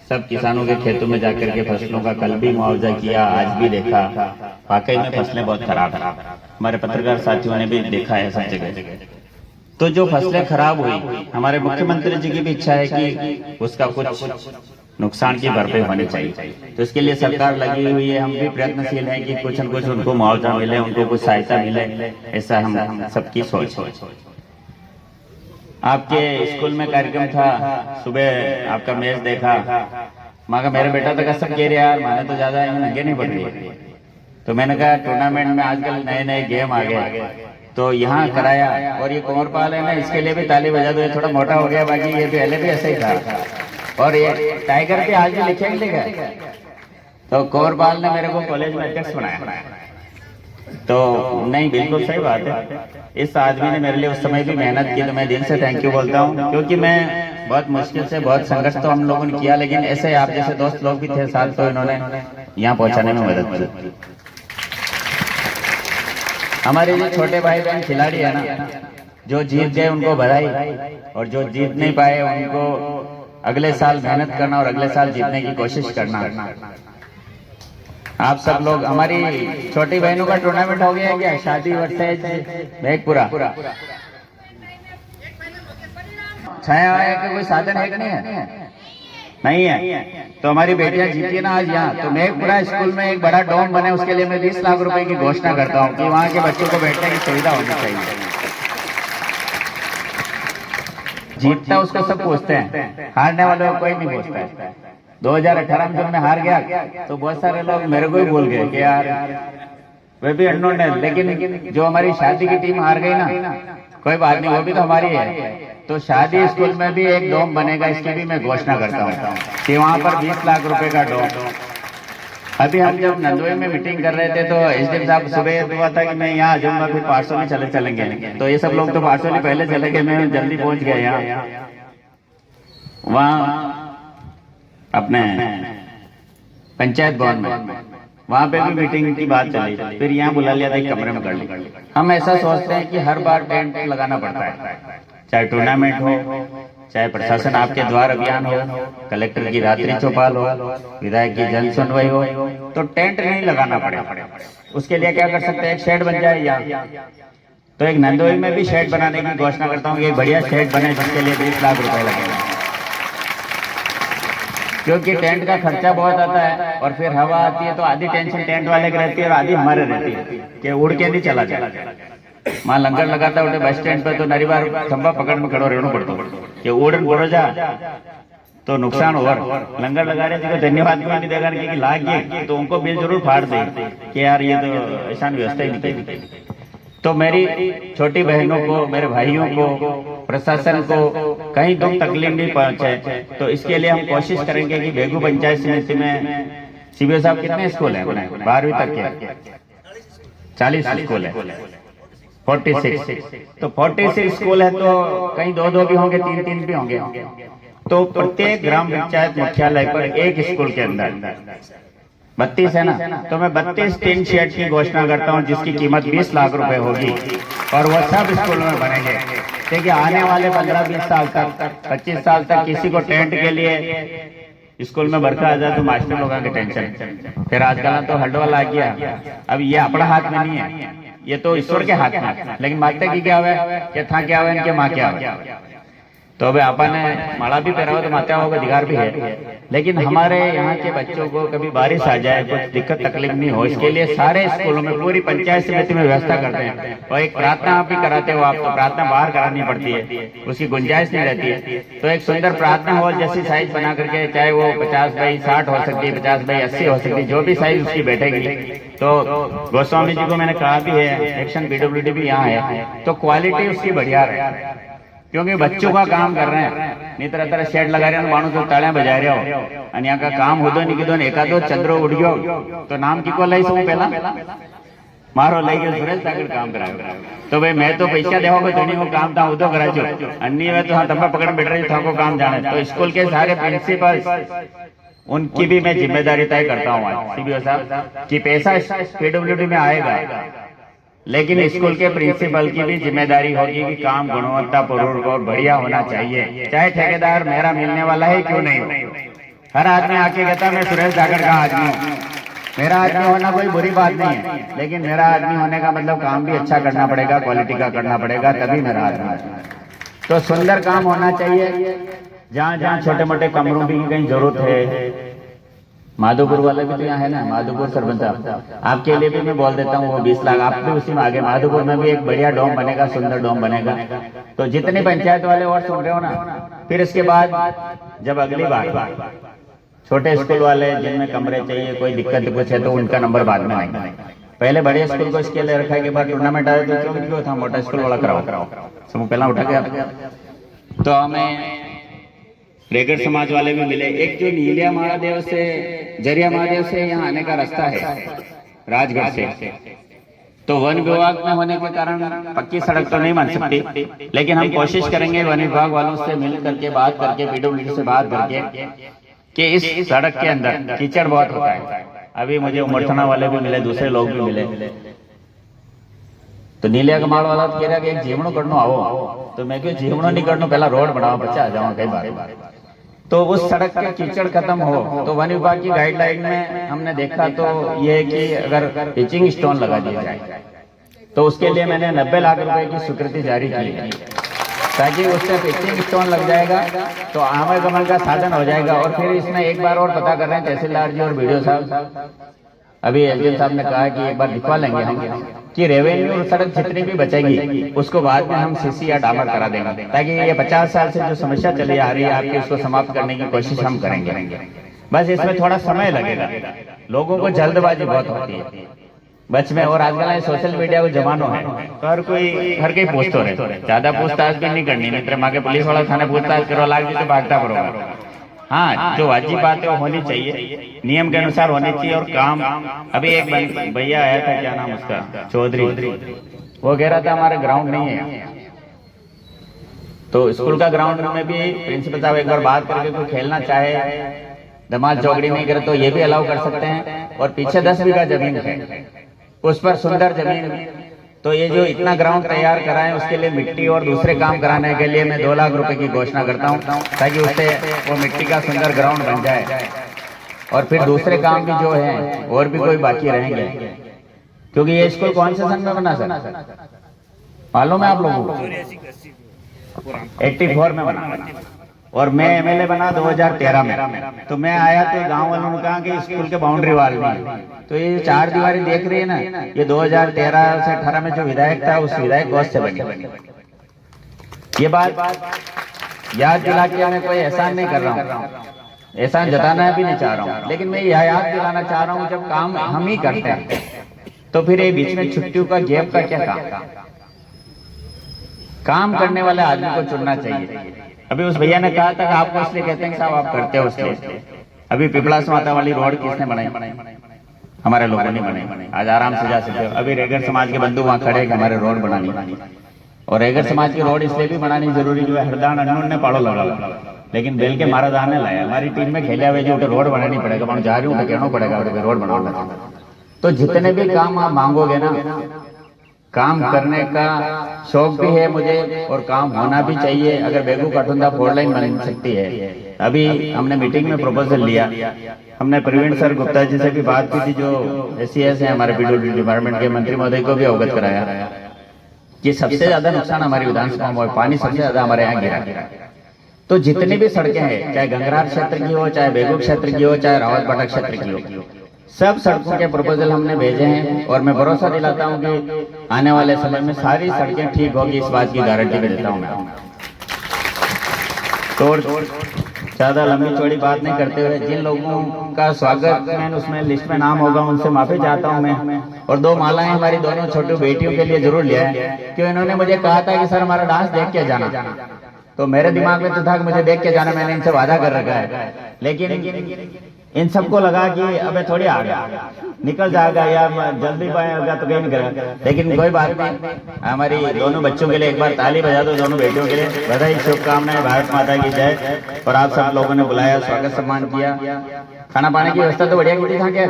सब किसानों के खेतों में जाकर के फसलों का कल भी मुआवजा किया, आज भी देखा, वाकई में फसलें बहुत खराब है। हमारे पत्रकार साथियों ने भी देखा है सब जगह। तो जो फसलें खराब हुई, हमारे मुख्यमंत्री जी की भी इच्छा है कि उसका कुछ नुकसान की भरपाई होनी चाहिए। तो इसके लिए सरकार लगी हुई है, हम भी प्रयत्नशील हैं कि कुछ न कुछ उनको मुआवजा मिले, उनको कुछ सहायता मिले, ऐसा हम सबकी सोच है। आपके स्कूल में कार्यक्रम था, सुबह आपका मैच देखा, माँ का मेरा बेटा तो कसम कह रहा यार मैंने तो ज्यादा नंगे नहीं पड़ रही। तो मैंने कहा टूर्नामेंट में आजकल नए नए गेम आ गए तो यहाँ कराया, और ये कुंवरपाल है ना, इसके लिए भी ताली बजा दो, ये थोड़ा मोटा हो गया, बाकी ये पहले भी ऐसा ही था। और ये टाइगर पे आज भी लिखे लिखा, तो कुंवरपाल ने मेरे को कॉलेज में अध्यक्ष बनाया। तो नहीं, बिल्कुल सही बात है। इस आदमी ने मेरे लिए उस समय भी मेहनत की, तो मैं दिल से थैंक यू बोलता हूँ, क्योंकि मैं बहुत मुश्किल से, बहुत संघर्ष तो हम लोगों ने किया, लेकिन ऐसे आप जैसे दोस्त लोग भी थे साथ, तो इन्होंने यहाँ पहुंचाने में मदद की। हमारे जो छोटे भाई बहन खिलाड़ी है ना, जो जीत गए उनको बधाई, और जो जीत नहीं पाए उनको अगले साल मेहनत करना और अगले साल जीतने की कोशिश करना। आप सब लोग, हमारी छोटी बहनों का टूर्नामेंट हो गया है क्या? शादी वर्सेज मैघपुरा, छाया आया का कोई साधन है कि नहीं है? नहीं है। तो हमारी बेटियां जीती ना आज यहाँ, तो मैघपुरा स्कूल में एक बड़ा डोम बने, उसके लिए मैं 20 लाख रुपए की घोषणा करता हूँ कि वहाँ के बच्चों को बैठने की सुविधा होनी चाहिए। जीतता उसको सब पूछते हैं, हारने वाले को कोई नहीं पूछता है। 2018 में जब मैं हार गया तो बहुत सारे लोग मेरे को ही बोल गए कि यार वे भी अननोन है, लेकिन जो हमारी शादी की टीम हार गई ना, कोई बात नहीं, वो भी तो हमारी है। तो शादी स्कूल में भी एक डोम बनेगा, इसकी भी मैं घोषणा करता हूँ कि वहाँ पर 20 लाख रुपए का डोम। अभी हम जब नंदोई में मीटिंग कर रहे थे तो एसडीएम साहब सुबह हुआ था कि मैं यहाँ आ जाऊंगा, फिर पार्सोली चलेंगे। तो ये सब लोग तो पार्सोली पहले चले गए, मैं जल्दी पहुंच गया यहाँ। वहाँ अपने पंचायत भवन में, वहां पे भी मीटिंग की बात चली, फिर यहाँ बुला लिया था, कमरे में कर ली। हम ऐसा सोचते हैं कि हर बार टेंट लगाना पड़ता है, चाहे टूर्नामेंट हो, चाहे प्रशासन आपके द्वार अभियान हो, कलेक्टर की रात्रि चौपाल हो, विधायक की जन सुनवाई हो, तो टेंट नहीं लगाना पड़े। उसके लिए क्या कर सकते हैं, एक शेड बन जाए यहाँ। तो एक नंदोई में भी शेड बनाने की घोषणा करता हूँ, एक बढ़िया शेड बने जिसके लिए 20 लाख रुपए लगेगा, क्योंकि टेंट का खर्चा बहुत आता है, और फिर हवा आती है तो आधी टेंशन टेंट वाले की रहती है और आधी हमारे रहती है कि उड़ के नहीं चला जाए। वहाँ लंगर लगाता उठे बस स्टैंड पर तो नरी बार खंबा पकड़ में खड़ो रहना पड़ता कि उड़न पड़ो जा तो नुकसान हो। लंगर लगा रहे थे तो धन्यवाद भी नहीं देगा कि लाग गए तो उनको बिल जरूर फाड़ दे कि यार ये तो ऐसा व्यवस्था ही नहीं थी। तो मेरी छोटी बहनों को, मेरे भाइयों को, प्रशासन को कहीं दुख तकलीफ नहीं पहुंचे, तो इसके लिए हम कोशिश करेंगे कि बेगू पंचायत समिति में सीबीओ साहब कितने स्कूल हैं? 12वीं तक के 40 स्कूल है, 46। तो 46 स्कूल है तो कहीं 2-2 भी होंगे, 3-3 भी होंगे। तो प्रत्येक ग्राम पंचायत मुख्यालय पर एक स्कूल के अंदर 32 है ना, तो मैं 32 टीन शेड की घोषणा करता हूँ जिसकी कीमत 20 लाख रुपए होगी, और वो सब स्कूल में बनेंगे। देखिए आने वाले 15-20 साल तक, 25 साल तक किसी को टेंट के लिए स्कूल में बरखा आ जाए तो मास्टर लोगों की टेंशन। फिर आजकल तो हल्डवाल आ गया, अब ये अपना हाथ में नहीं है, ये तो ईश्वर के हाथ में। लेकिन मांगते की क्या हुआ कि था क्या हुआ, इनके माँ क्या हुआ। तो अभी अपन ने माला भी पहना हो तो माता का अधिकार भी है, लेकिन हमारे यहाँ के बच्चों को कभी बारिश आ जाए, कुछ दिक्कत तकलीफ नहीं हो, इसके लिए सारे स्कूलों में पूरी पंचायत समिति में व्यवस्था करते हैं। और एक प्रार्थना आप भी कराते हो, आप तो प्रार्थना बाहर करानी पड़ती है, उसकी गुंजाइश नहीं रहती है। तो एक सुंदर प्रार्थना हॉल जैसी साइज बना करके, चाहे वो 50 बाई 60 हो सकती है, 50 बाई 80 हो सकती है, जो भी साइज उसकी बैठेगी। तो गोस्वामी जी को मैंने कहा भी है, एक्शन पीडब्ल्यूडी भी यहाँ है, तो क्वालिटी उसकी बढ़िया रहे, क्योंकि बच्चों का काम कर रहे हैं। नहीं तरह शेड लगा रहे हैं, बाणु तो तालियां बजा रहे हो, और यहाँ का काम हो दो नहीं कि एकादो चंद्रो उड़ गयो तो नाम की को लई सो पहला मारो लई गयो सुरेश ताकड़ काम करायो। तो भाई मैं तो पैसा देवा को धनी वो काम था उदो कराचो, अन्य वे तो हाँ तंबा पकड़ बैठ रही था को काम जाने। तो स्कूल के सारे प्रिंसिपल, उनकी भी मैं जिम्मेदारी तय करता हूँ सीबीओ साहब कि पैसा पीडब्ल्यूडी में आएगा, लेकिन स्कूल के प्रिंसिपल की भी जिम्मेदारी होगी कि काम गुणवत्तापूर्ण और बढ़िया होना चाहिए, चाहे ठेकेदार मेरा मिलने वाला है क्यों नहीं हो। हर आदमी आके कहता मैं सुरेश जाखड़ का आदमी हूँ। मेरा आदमी होना कोई बुरी बात नहीं है, लेकिन मेरा आदमी होने का मतलब काम भी अच्छा करना पड़ेगा, क्वालिटी का करना पड़ेगा, तभी मेरा आदमी है। तो सुंदर काम होना चाहिए। जहाँ जहाँ छोटे मोटे कमरों की कहीं जरूरत है, माधोपुर वाले भी तो यहाँ है ना, माधोपुर सरपंच साहब, आपके लिए भी मैं बोल देता हूँ वो 20 लाख आप भी उसी में आगे। माधोपुर में भी एक बढ़िया डोम बनेगा, सुंदर डोम बनेगा। तो जितने पंचायत वाले और सुन रहे हो ना, फिर इसके बाद जब अगली बार छोटे स्कूल वाले जिनमें कमरे चाहिए, कोई दिक्कत कुछ है, तो उनका नंबर बाद में नहीं, पहले बड़े स्कूल को इसके लिए रखा के बाद टूर्नामेंट आया तो क्यों था मोटा स्कूल वाला कराओ समूह पहला उठा गया। तो हमें रेगड़ समाज वाले भी मिले। एक जो नीलिया महादेव से जरिया महादेव से यहाँ आने का रास्ता है राजगढ़ से, तो वन विभाग में होने के कारण पक्की सड़क तो नहीं बन सकती, लेकिन हम कोशिश करेंगे वन विभाग वालों से मिल करके बात करके पीडब्ल्यूडी से बात करके कि इस सड़क के अंदर कीचड़ बहुत होता है। अभी मुझे उमरथना वाले भी मिले, दूसरे लोग भी मिले, तो नीलिया कमाल वाला कह रहा कि एक जीवणो करनो आओ, तो मैं क्यों जीवणो नहीं करनो, पहला रोड बनाओ, बच्चा आ जाओ कई बार। तो उस सड़क का कीचड़ खत्म हो, तो वन विभाग की गाइडलाइन में हमने देखा तो ये कि अगर पिचिंग स्टोन लगा दिया जाए, तो उसके लिए मैंने 90 लाख रुपए की स्वीकृति जारी की है, ताकि उससे पिचिंग स्टोन लग जाएगा तो आवागमन का साधन हो जाएगा। और फिर इसमें एक बार और पता कर रहे हैं तहसीलदार जी और बीडीओ साहब, अभी एसडीएम साहब ने कहा कि एक बार दिखवा लेंगे हम कि रेवेन्यू सड़क जितनी भी बचेगी उसको बाद में हम सीसी या डामर करा देंगे, ताकि ये 50 साल से जो समस्या चली आ रही है आपकी, उसको समाप्त करने की कोशिश हम करेंगे। बस इसमें थोड़ा समय लगेगा, लोगों को जल्दबाजी बहुत होती है बच में, और आजकल सोशल मीडिया का जमानो है, तो हर कोई पूछते रहे, ज्यादा पूछताछ भी नहीं करनी, मित्र माँ के पुलिस वाला थाने पूछताछ करो लाग जी तो भागता पड़ोगा। हाँ, जो वाजिब बात है वो होनी चाहिए, नियम के अनुसार होनी चाहिए। और काम, अभी एक भैया आया था, क्या नाम उसका, चौधरी, वो कह रहा था हमारे ग्राउंड नहीं है, तो स्कूल का ग्राउंड में भी प्रिंसिपल साहब एक बार बात करके कोई खेलना चाहे, धमाल चौकड़ी नहीं करे तो ये भी अलाउ कर सकते हैं। और पीछे 10 बीघा जमीन है, उस पर सुंदर जमीन, तो ये जो इतना ग्राउंड तैयार कराएं उसके लिए मिट्टी और दूसरे काम कराने के लिए मैं 2 लाख रुपए की घोषणा करता हूं, ताकि उससे वो मिट्टी का सुंदर ग्राउंड बन जाए। और फिर दूसरे काम भी जो है और भी कोई बाकी रहेंगे, क्योंकि ये स्कूल कौन से सन में बना सर मालूम है आप लोगों को? 84 में बना, और मैं एमएलए बना 2013 में। तो मैं आया तो गांव वालों ने कहा कि स्कूल के बाउंड्री वाल नहीं, तो ये 4 दीवारी देख रही है ना, ये 2013 से 18 में जो विधायक था उस विधायक गोष्ठ से बनी। ये बात याद दिला के मैं कोई एहसान नहीं कर रहा हूँ, एहसान जताना भी नहीं चाह रहा हूँ, लेकिन मैं यह याद दिलाना चाह रहा हूँ जब काम हम ही करते हैं तो फिर ये बीच में छुट्टियों का गैप का क्या काम करने वाले आदमी को चुनना चाहिए। अभी उस भैया ने कहा था कि आपको इसलिए कहते हैं कि साहब आप करते हो उसलिए। अभी पिपलास माता वाली रोड किसने बनाई? हमारे लोगों ने बनाई, आज आराम से जा सकते हो। अभी रेगड़ समाज के बंधु वहाँ खड़े हमारे रोड बनानी, और रेगड़ समाज की रोड इसलिए भी बनानी जरूरी जो है, हरदान अन्नून ने पाड़ो लगा, लेकिन बेल के मारा दाने लाया, हमारी टीम में खेले हुए जो रोड बनानी पड़ेगा, मैं जा रही हूँ कहना पड़ेगा रोड बनाना। तो जितने भी काम आप मांगोगे ना, काम करने का शौक भी है मुझे और काम होना भी चाहिए। अगर बेगू कठुंदा 4 लाइन बन सकती है, अभी हमने मीटिंग में प्रपोजल लिया, हमने प्रवीण सर गुप्ता जी से भी बात की थी जो SCS है हमारे पीडब्ल्यूडी डिपार्टमेंट के मंत्री महोदय को भी अवगत कराया कि सबसे ज्यादा नुकसान हमारी विधानसभा में, पानी सबसे ज्यादा हमारे यहाँ गिरा। तो जितनी भी सड़कें हैं, चाहे गंगरार क्षेत्र की हो, चाहे बेगू क्षेत्र की हो, चाहे रावतबाड़ा क्षेत्र की हो, सब सड़कों के प्रपोजल हमने भेजे हैं। और मैं भरोसा दिलाता हूं कि आने वाले समय में सारी सड़कें ठीक होगी, इस बात की गारंटी भी देता हूं मैं। तो ज्यादा लंबी चौड़ी बात नहीं करते हुए, जिन लोगों का स्वागत में उसमें लिस्ट में नाम होगा उनसे माफी चाहता हूं मैं। और 2 मालाएं हमारी दोनों छोटी बेटियों के लिए जरूर लिया है, क्यों इन्होंने मुझे कहा था कि सर हमारा डांस देख के जाना, तो मेरे दिमाग में तो था कि मुझे देख के जाना, मैंने इनसे वादा कर रखा है। लेकिन इन सबको लगा कि अबे थोड़ी आ गया निकल जाएगा या जल्दी पाएगा तो कहीं नहीं करेगा, लेकिन कोई बात नहीं। हमारी दोनों बच्चों के लिए एक बार ताली बजा दो, दोनों बेटियों के लिए बधाई, शुभकामनाएं, भारत माता की जय। और आप सब लोगों ने बुलाया, स्वागत सम्मान किया, खाना पाने की व्यवस्था तो बढ़िया की थी। था क्या